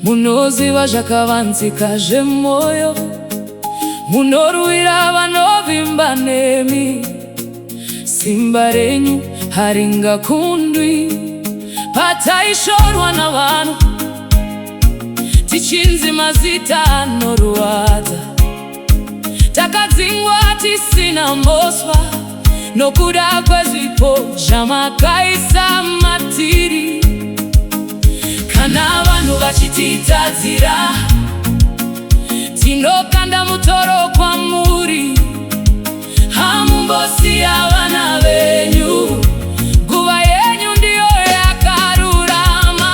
munozi vazvakavanzikaje moyo, munorwira vanovimba nemi. Simba renyu haringakundwi pataishorwa navanhu, tichinzi mazita anorwadza. Takadzingwa tisina mbosva nokuda kwezvipo zvamakaisa matiri. Kana vanhu vachititadzira, tinokanda mutoro kwamuri. Hamumbosiya vana venyu, nguva yenyu ndiyo yakarurama.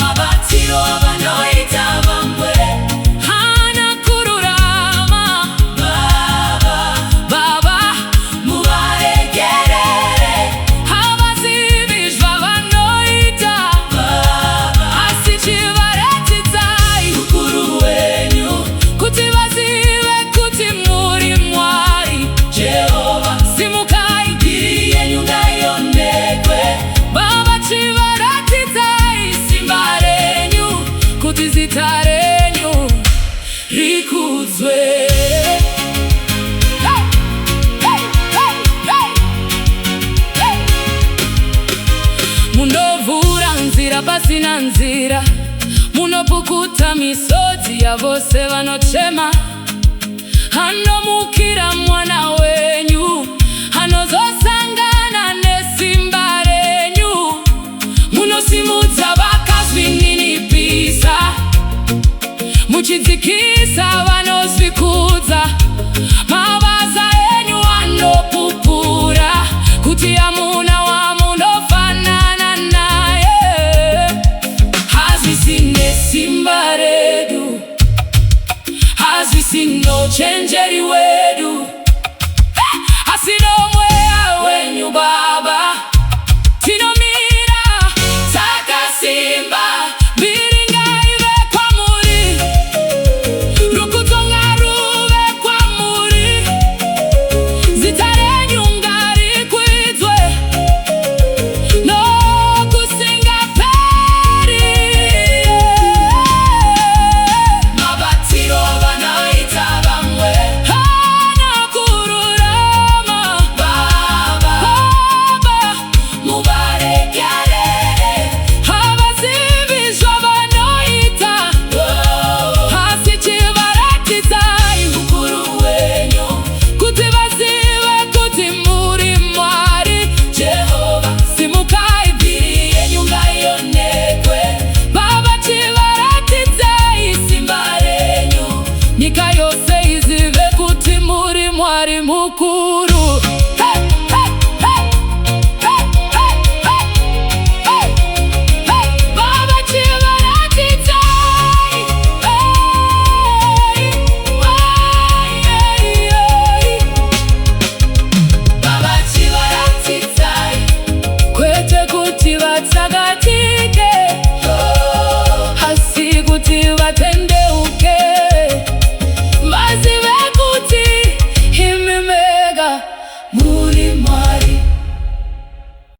Mabatiro avanoita vamwe hana kururama. Baba muvaregerere, havazivi zvavanoita. Asi chivaratidzai ukuru hwenyu, kuti vazive kuti muri Mwari Jehovha. Simukai, mhiri yenyu ngaionekwe. Baba chivaratidzai simba renyu, kuti zita renyu rikudzwe. Munovhura nzira pasina nzira, munopukuta misodzi yavose vanochema. Hanomukira mwana wenyu, hanozosangana nesimba renyu. Munosimudza vakazvininipisa, muchidzikisa vanozvikudza. Mavaza enyu anopupura, kuti hamuna wamunofanana naye. Hazvisi nesimba redu, hazvisi nouchenjeri wedu.